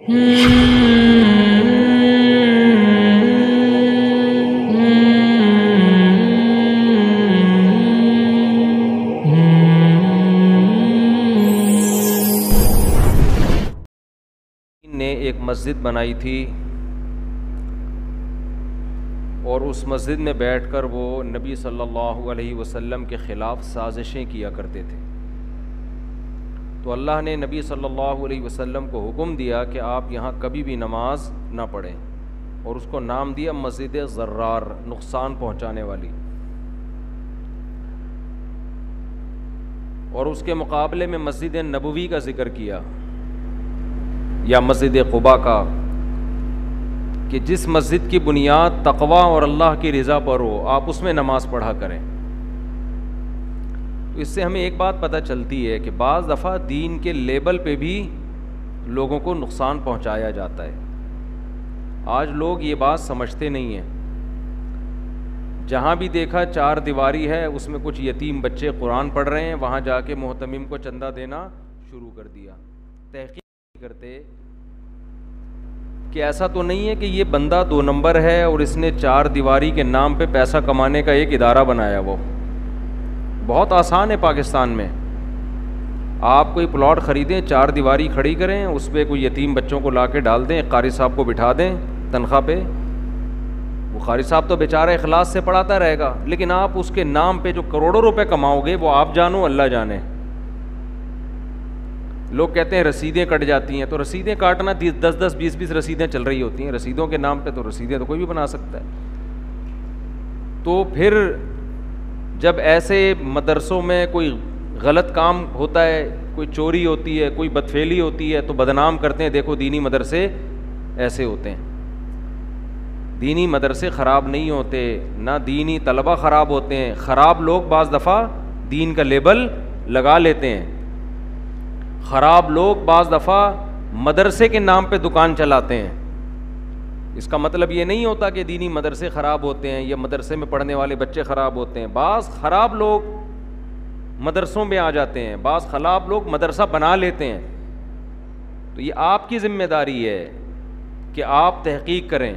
نے ایک مسجد بنائی تھی اور اس مسجد میں بیٹھ کر وہ نبی صلی اللہ علیہ وسلم کے خلاف سازشیں کیا کرتے تھے. تو اللہ نے نبی صلی اللہ علیہ وسلم کو حکم دیا کہ آپ یہاں کبھی بھی نماز نہ پڑھیں، اور اس کو نام دیا مسجد ضرار، نقصان پہنچانے والی. اور اس کے مقابلے میں مسجد نبوی کا ذکر کیا یا مسجد قباء کا، کہ جس مسجد کی بنیاد تقویٰ اور اللہ کی رضا پر ہو آپ اس میں نماز پڑھا کریں. تو اس سے ہمیں ایک بات پتہ چلتی ہے کہ بعض دفعہ دین کے لیبل پہ بھی لوگوں کو نقصان پہنچایا جاتا ہے. آج لوگ یہ بات سمجھتے نہیں ہیں. جہاں بھی دیکھا چار دیواری ہے، اس میں کچھ یتیم بچے قرآن پڑھ رہے ہیں، وہاں جا کے محتمم کو چندہ دینا شروع کر دیا. تحقیق کرتے کہ ایسا تو نہیں ہے کہ یہ بندہ 2 نمبر ہے اور اس نے چار دیواری کے نام پہ پیسہ کمانے کا ایک ادارہ بنایا. وہ بہت آسان ہے. پاکستان میں آپ کوئی پلاٹ خریدیں، چار دیواری کھڑی کریں، اس پہ کوئی یتیم بچوں کو لا کے ڈال دیں، قاری صاحب کو بٹھا دیں تنخواہ پہ. وہ قاری صاحب تو بیچارہ اخلاص سے پڑھاتا رہے گا، لیکن آپ اس کے نام پہ جو کروڑوں روپے کماؤ گے وہ آپ جانو اللہ جانے. لوگ کہتے ہیں رسیدیں کٹ جاتی ہیں، تو رسیدیں کاٹنا 10 20 رسیدیں چل رہی ہوتی ہیں رسیدوں کے نام پہ. تو رسیدیں تو کوئی بھی بنا سکتا ہے. تو پھر جب ایسے مدرسوں میں کوئی غلط کام ہوتا ہے، کوئی چوری ہوتی ہے، کوئی بدفعلی ہوتی ہے، تو بدنام کرتے ہیں دیکھو دینی مدرسے ایسے ہوتے ہیں. دینی مدرسے خراب نہیں ہوتے، نہ دینی طلبہ خراب ہوتے ہیں. خراب لوگ بعض دفعہ دین کا لیبل لگا لیتے ہیں. خراب لوگ بعض دفعہ مدرسے کے نام پہ دکان چلاتے ہیں. اس کا مطلب یہ نہیں ہوتا کہ دینی مدرسے خراب ہوتے ہیں یا مدرسے میں پڑھنے والے بچے خراب ہوتے ہیں. بعض خراب لوگ مدرسوں میں آ جاتے ہیں، بعض خراب لوگ مدرسہ بنا لیتے ہیں. تو یہ آپ کی ذمہ داری ہے کہ آپ تحقیق کریں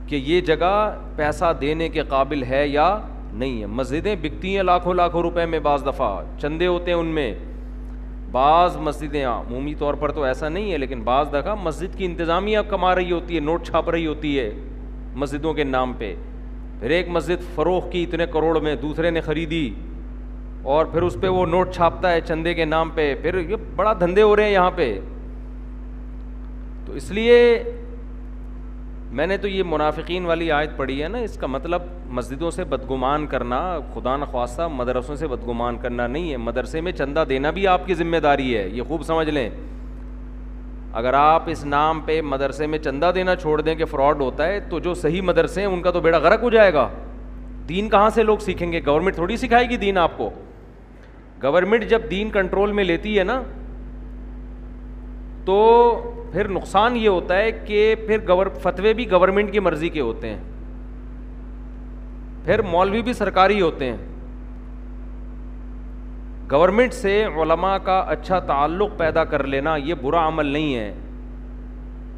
کہ یہ جگہ پیسہ دینے کے قابل ہے یا نہیں ہے. مسجدیں بکتی ہیں لاکھوں لاکھوں روپے میں، بعض دفعہ چندے ہوتے ہیں ان میں. بعض مسجدیں عمومی طور پر تو ایسا نہیں ہے، لیکن بعض دفعہ مسجد کی انتظامیہ کما رہی ہوتی ہے، نوٹ چھاپ رہی ہوتی ہے مسجدوں کے نام پہ. پھر ایک مسجد فروخت کی اتنے کروڑ میں، دوسرے نے خریدی اور پھر اس پہ وہ نوٹ چھاپتا ہے چندے کے نام پہ. پھر یہ بڑا دھندے ہو رہے ہیں یہاں پہ. تو اس لیے میں نے تو یہ منافقین والی آیت پڑھی ہے نا، اس کا مطلب مسجدوں سے بدگمان کرنا، خدا نخواستہ مدرسوں سے بدگمان کرنا نہیں ہے. مدرسے میں چندہ دینا بھی آپ کی ذمہ داری ہے، یہ خوب سمجھ لیں. اگر آپ اس نام پہ مدرسے میں چندہ دینا چھوڑ دیں کہ فراڈ ہوتا ہے، تو جو صحیح مدرسے ہیں ان کا تو بیڑا غرق ہو جائے گا. دین کہاں سے لوگ سیکھیں گے؟ گورنمنٹ تھوڑی سکھائے گی دین آپ کو. گورنمنٹ جب دین کنٹرول میں لیتی ہے نا، تو پھر نقصان یہ ہوتا ہے کہ پھر فتوے بھی گورنمنٹ کی مرضی کے ہوتے ہیں، پھر مولوی بھی سرکاری ہوتے ہیں. گورنمنٹ سے علماء کا اچھا تعلق پیدا کر لینا یہ برا عمل نہیں ہے،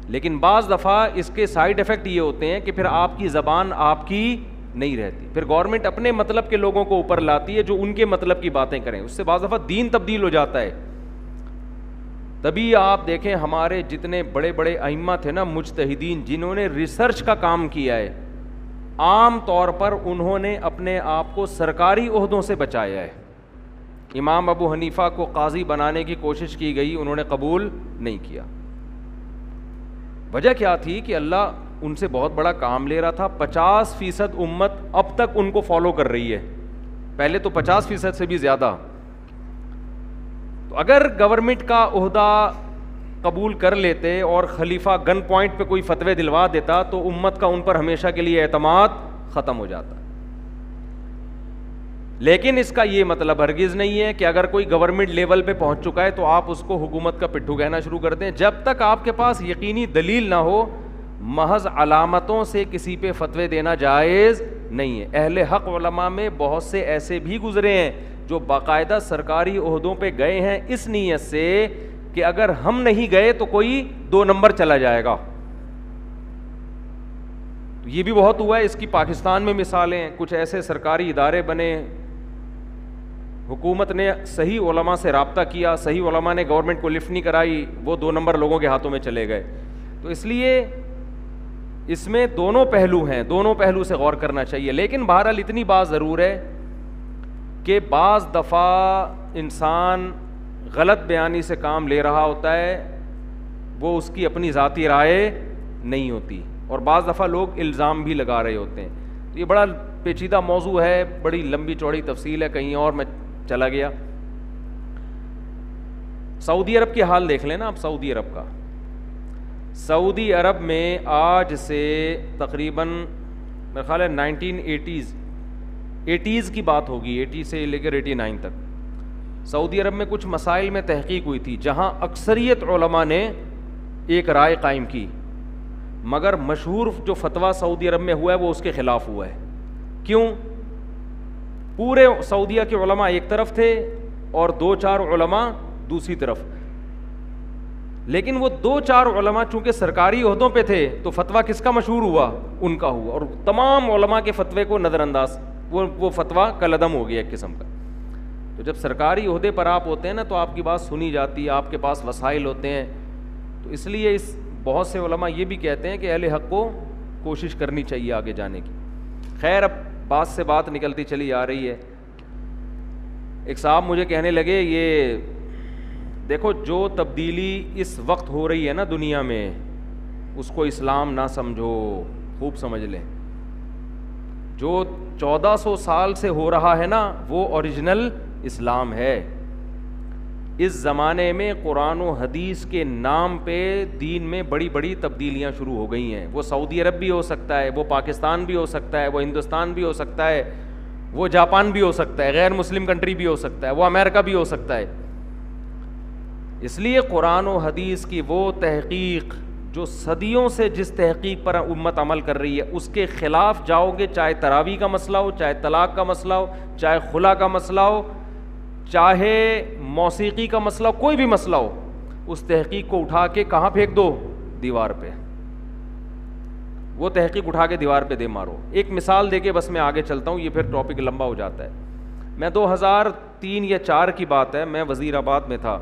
لیکن بعض دفعہ اس کے سائیڈ ایفیکٹ یہ ہوتے ہیں کہ پھر آپ کی زبان آپ کی نہیں رہتی. پھر گورنمنٹ اپنے مطلب کے لوگوں کو اوپر لاتی ہے جو ان کے مطلب کی باتیں کریں، اس سے بعض دفعہ دین تبدیل ہو جاتا ہے. تبھی آپ دیکھیں ہمارے جتنے بڑے بڑے ائمہ تھے نا، مجتہدین، جنہوں نے ریسرچ کا کام کیا ہے، عام طور پر انہوں نے اپنے آپ کو سرکاری عہدوں سے بچایا ہے. امام ابو حنیفہ کو قاضی بنانے کی کوشش کی گئی، انہوں نے قبول نہیں کیا. وجہ کیا تھی کہ اللہ ان سے بہت بڑا کام لے رہا تھا. 50% امت اب تک ان کو فالو کر رہی ہے، پہلے تو 50% سے بھی زیادہ. تو اگر گورنمنٹ کا عہدہ قبول کر لیتے اور خلیفہ گن پوائنٹ پہ کوئی فتوے دلوا دیتا تو امت کا ان پر ہمیشہ کے لیے اعتماد ختم ہو جاتا. لیکن اس کا یہ مطلب ہرگز نہیں ہے کہ اگر کوئی گورنمنٹ لیول پہ پہنچ چکا ہے تو آپ اس کو حکومت کا پٹھو کہنا شروع کر دیں. جب تک آپ کے پاس یقینی دلیل نہ ہو، محض علامتوں سے کسی پہ فتوے دینا جائز نہیں ہے. اہل حق علماء میں بہت سے ایسے بھی گزرے ہیں جو باقاعدہ سرکاری عہدوں پہ گئے ہیں اس نیت سے کہ اگر ہم نہیں گئے تو کوئی 2 نمبر چلا جائے گا. یہ بھی بہت ہوا ہے. اس کی پاکستان میں مثالیں ہیں. کچھ ایسے سرکاری ادارے بنے, حکومت نے صحیح علماء سے رابطہ کیا, صحیح علماء نے گورنمنٹ کو لفٹ نہیں کرائی, وہ 2 نمبر لوگوں کے ہاتھوں میں چلے گئے. تو اس لیے اس میں دونوں پہلو ہیں, دونوں پہلو سے غور کرنا چاہیے. لیکن بہرحال اتنی بات ضرور ہے کہ بعض دفعہ انسان غلط بیانی سے کام لے رہا ہوتا ہے, وہ اس کی اپنی ذاتی رائے نہیں ہوتی, اور بعض دفعہ لوگ الزام بھی لگا رہے ہوتے ہیں. تو یہ بڑا پیچیدہ موضوع ہے, بڑی لمبی چوڑی تفصیل ہے, کہیں اور میں چلا گیا. سعودی عرب کی حال دیکھ لیں نا آپ. سعودی عرب کا, سعودی عرب میں آج سے تقریباً میرا خیال ہے 1980s کی بات ہوگی, 80 سے لے کر 89 تک سعودی عرب میں کچھ مسائل میں تحقیق ہوئی تھی جہاں اکثریت علماء نے ایک رائے قائم کی, مگر مشہور جو فتویٰ سعودی عرب میں ہوا ہے وہ اس کے خلاف ہوا ہے. کیوں؟ پورے سعودیہ کے علماء ایک طرف تھے اور 2-4 علماء دوسری طرف, لیکن وہ 2-4 علماء چونکہ سرکاری عہدوں پہ تھے تو فتویٰ کس کا مشہور ہوا؟ ان کا ہوا, اور تمام علماء کے فتوے کو نظر انداز, وہ فتویٰ کالعدم ہو گیا ایک قسم کا. تو جب سرکاری عہدے پر آپ ہوتے ہیں نا تو آپ کی بات سنی جاتی ہے, آپ کے پاس وسائل ہوتے ہیں. تو اس لیے بہت سے علماء یہ بھی کہتے ہیں کہ اہل حق کو کوشش کرنی چاہیے آگے جانے کی. خیر, اب بات سے بات نکلتی چلی آ رہی ہے. ایک صاحب مجھے کہنے لگے, یہ دیکھو جو تبدیلی اس وقت ہو رہی ہے نا دنیا میں, اس کو اسلام نہ سمجھو, خوب سمجھ لیں. جو 1400 سال سے ہو رہا ہے نا وہ اوریجنل اسلام ہے. اس زمانے میں قرآن و حدیث کے نام پہ دین میں بڑی بڑی تبدیلیاں شروع ہو گئی ہیں. وہ سعودی عرب بھی ہو سکتا ہے, وہ پاکستان بھی ہو سکتا ہے, وہ ہندوستان بھی ہو سکتا ہے, وہ جاپان بھی ہو سکتا ہے, غیر مسلم کنٹری بھی ہو سکتا ہے, وہ امریکہ بھی ہو سکتا ہے. اس لیے قرآن و حدیث کی وہ تحقیق جو صدیوں سے جس تحقیق پر امت عمل کر رہی ہے اس کے خلاف جاؤ گے, چاہے تراویح کا مسئلہ ہو, چاہے طلاق کا مسئلہ ہو, چاہے خلا کا مسئلہ ہو, چاہے موسیقی کا مسئلہ ہو, کوئی بھی مسئلہ ہو, اس تحقیق کو اٹھا کے کہاں پھینک دو؟ دیوار پہ. وہ تحقیق اٹھا کے دیوار پہ دے مارو. ایک مثال دے کے بس میں آگے چلتا ہوں, یہ پھر ٹاپک لمبا ہو جاتا ہے. میں 2003 یا 4 کی بات ہے, میں وزیر آباد میں تھا,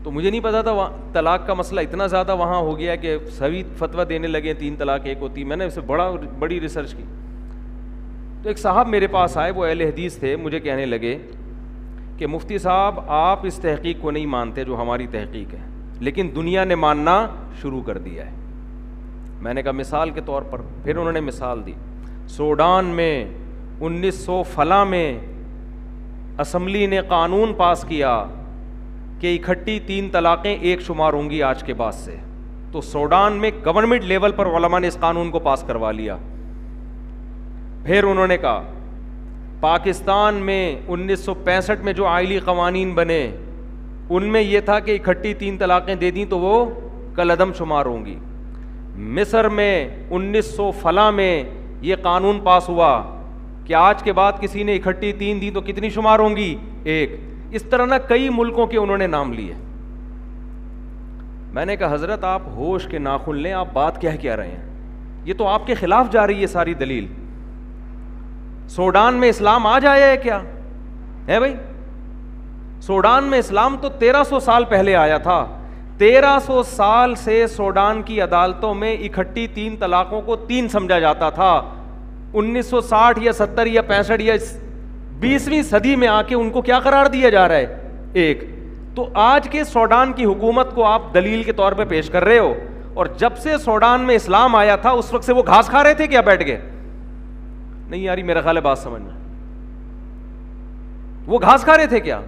تو مجھے نہیں پتا تھا طلاق کا مسئلہ اتنا زیادہ وہاں ہو گیا کہ سبھی فتویٰ دینے لگے 3 طلاق 1 ہوتی. میں نے اسے بڑی ریسرچ کی. تو ایک صاحب میرے پاس آئے, وہ اہل حدیث تھے, مجھے کہنے لگے کہ مفتی صاحب آپ اس تحقیق کو نہیں مانتے جو ہماری تحقیق ہے, لیکن دنیا نے ماننا شروع کر دیا ہے. میں نے کہا مثال کے طور پر؟ پھر انہوں نے مثال دی. سوڈان میں 1900 فلاں میں اسمبلی نے قانون پاس کیا کہ اکٹھی 3 طلاقیں 1 شمار ہوں گی آج کے بعد سے. تو سوڈان میں گورنمنٹ لیول پر علماء نے اس قانون کو پاس کروا لیا. پھر انہوں نے کہا پاکستان میں 1965 میں جو آئلی قوانین بنے ان میں یہ تھا کہ اکٹھی 3 طلاقیں دے دیں تو وہ کالعدم شمار ہوں گی. مصر میں 1900 فلاں میں یہ قانون پاس ہوا کہ آج کے بعد کسی نے اکٹھی 3 دی تو کتنی شمار ہوں گی؟ 1. اس طرح نہ کئی ملکوں کے انہوں نے نام لیے. میں نے کہا حضرت آپ ہوش کے ناخن لیں, آپ بات کیا رہے ہیں؟ یہ تو آپ کے خلاف جا رہی ہے ساری دلیل. سوڈان میں اسلام آج آیا ہے کیا ہے بھائی؟ سوڈان میں اسلام تو 1300 سال پہلے آیا تھا. 1300 سال سے سوڈان کی عدالتوں میں اکٹھی 3 طلاقوں کو 3 سمجھا جاتا تھا. 1960 یا 70 یا 65 یا 20ویں صدی میں آ کے ان کو کیا قرار دیا جا رہا ہے؟ 1. تو آج کے سوڈان کی حکومت کو آپ دلیل کے طور پہ پیش کر رہے ہو, اور جب سے سوڈان میں اسلام آیا تھا اس وقت سے وہ گھاس کھا رہے تھے کیا بیٹھ کے؟ نہیں یاری, میرا خیال ہے بات سمجھ میں, وہ گھاس کھا رہے تھے کیا؟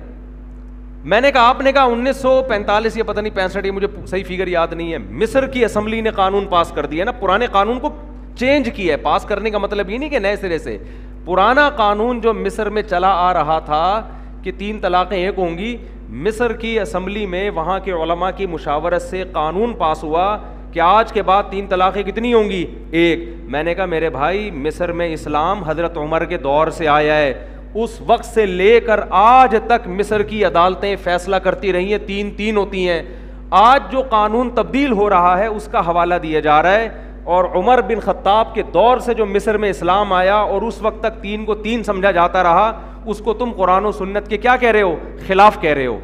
میں نے کہا آپ نے کہا 1945 یا پتہ نہیں 65, یہ مجھے صحیح فگر یاد نہیں ہے, مصر کی اسمبلی نے قانون پاس کر دیا نا, پرانے قانون کو چینج کیا ہے. پاس کرنے کا مطلب یہ نہیں کہ نئے سرے سے, پرانا قانون جو مصر میں چلا آ رہا تھا کہ 3 طلاقیں 1 ہوں گی, مصر کی اسمبلی میں وہاں کے علماء کی مشاورت سے قانون پاس ہوا کہ آج کے بعد 3 طلاقیں کتنی ہوں گی؟ 1. میں نے کہا میرے بھائی مصر میں اسلام حضرت عمر کے دور سے آیا ہے, اس وقت سے لے کر آج تک مصر کی عدالتیں فیصلہ کرتی رہی ہیں, 3-3 ہوتی ہیں. آج جو قانون تبدیل ہو رہا ہے اس کا حوالہ دیا جا رہا ہے, اور عمر بن خطاب کے دور سے جو مصر میں اسلام آیا اور اس وقت تک 3 کو 3 سمجھا جاتا رہا, اس کو تم قرآن و سنت کے کیا کہہ رہے ہو, خلاف کہہ رہے ہو.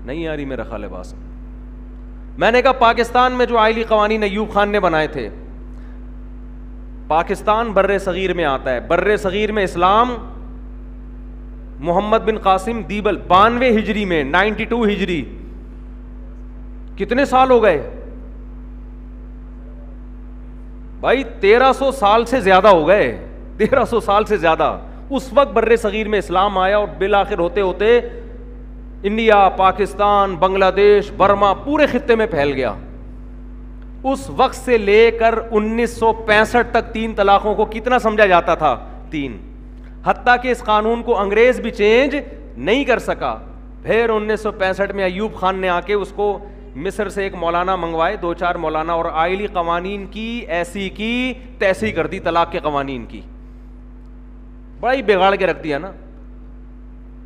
نہیں آ رہی میرا خیال ہے بات. میں نے کہا پاکستان میں جو آئلی قوانین ایوب خان نے بنائے تھے, پاکستان بر صغیر میں آتا ہے, بر صغیر میں اسلام محمد بن قاسم دیبل 92 ہجری میں, 92 ہجری, کتنے سال ہو گئے بھائی, 1300 سال سے زیادہ ہو گئے, 1300 سال سے زیادہ. اس وقت بر صغیر میں اسلام آیا اور بالآخر ہوتے ہوتے انڈیا, پاکستان, بنگلہ دیش, برما پورے خطے میں پھیل گیا. اس وقت سے لے کر 1965 تک 3 طلاقوں کو کتنا سمجھا جاتا تھا, 3. حتیٰ کہ اس قانون کو انگریز بھی چینج نہیں کر سکا. پھر 1965 میں ایوب خان نے آ کے اس کو مصر سے ایک مولانا منگوائے, 2-4 مولانا, اور آئلی قوانین کی ایسی کی تیسی کر دی, طلاق کے قوانین کی بڑا ہی بگاڑ کے رکھ دیا نا.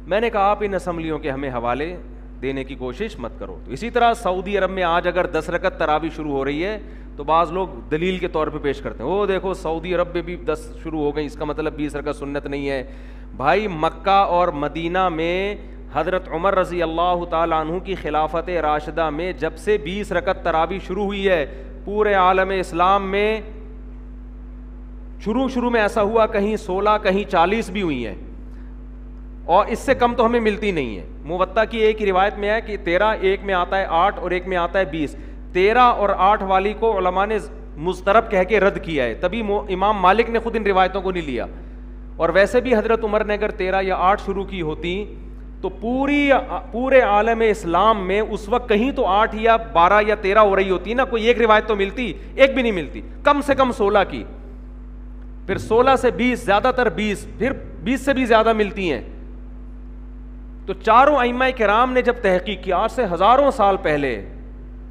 میں نے کہا آپ ان اسمبلیوں کے ہمیں حوالے دینے کی کوشش مت کرو. تو اسی طرح سعودی عرب میں آج اگر 10 رکعت تراویح شروع ہو رہی ہے تو بعض لوگ دلیل کے طور پہ پیش کرتے ہیں, وہ دیکھو سعودی عرب میں بھی 10 شروع ہو گئی, اس کا مطلب 20 رکعت سنت نہیں ہے. بھائی مکہ اور مدینہ میں حضرت عمر رضی اللہ تعالیٰ عنہ کی خلافت راشدہ میں جب سے 20 رکعت تراویح شروع ہوئی ہے, پورے عالم اسلام میں شروع میں ایسا ہوا کہیں 16 کہیں 40 بھی ہوئی ہیں, اور اس سے کم تو ہمیں ملتی نہیں ہے. موطا کی ایک روایت میں ہے کہ 13, ایک میں آتا ہے 8 اور ایک میں آتا ہے 20. 13 اور 8 والی کو علماء نے مضطرب کہہ کے رد کیا ہے, تبھی امام مالک نے خود ان روایتوں کو نہیں لیا. اور ویسے بھی حضرت عمر نے اگر 13 یا 8 شروع کی ہوتی تو پورے عالم اسلام میں اس وقت کہیں تو 8 یا 12 یا 13 ہو رہی ہوتی نا, کوئی ایک روایت تو ملتی, ایک بھی نہیں ملتی. کم سے کم 16 کی, پھر 16 سے 20, زیادہ تر 20, پھر 20 سے بھی زیادہ ملتی ہیں. تو چاروں ائمہ کرام نے جب تحقیق کی آج سے ہزاروں سال پہلے,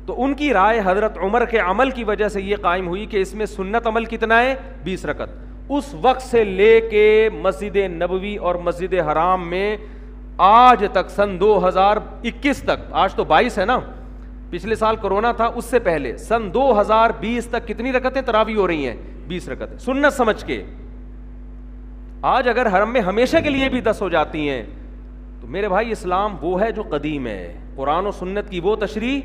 تو ان کی رائے حضرت عمر کے عمل کی وجہ سے یہ قائم ہوئی کہ اس میں سنت عمل کتنا ہے, 20 رکعت. اس وقت سے لے کے مسجد نبوی اور مسجد حرام میں آج تک سن 2021 تک, آج تو 22 ہے نا, پچھلے سال کرونا تھا, اس سے پہلے سن 2020 تک کتنی رکعتیں تراویح ہو رہی ہیں, 20 رکعتیں سنت سمجھ کے. آج اگر حرم میں ہمیشہ کے لیے بھی 10 ہو جاتی ہیں تو میرے بھائی اسلام وہ ہے جو قدیم ہے, قرآن و سنت کی وہ تشریح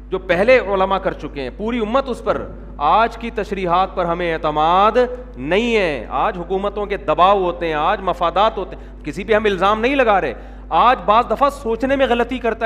جو پہلے علماء کر چکے ہیں, پوری امت اس پر. آج کی تشریحات پر ہمیں اعتماد نہیں ہے. آج حکومتوں کے دباؤ ہوتے ہیں, آج مفادات ہوتے ہیں, کسی پہ ہم الزام نہیں لگا رہے. آج بعض دفعہ سوچنے میں غلطی کرتا ہے.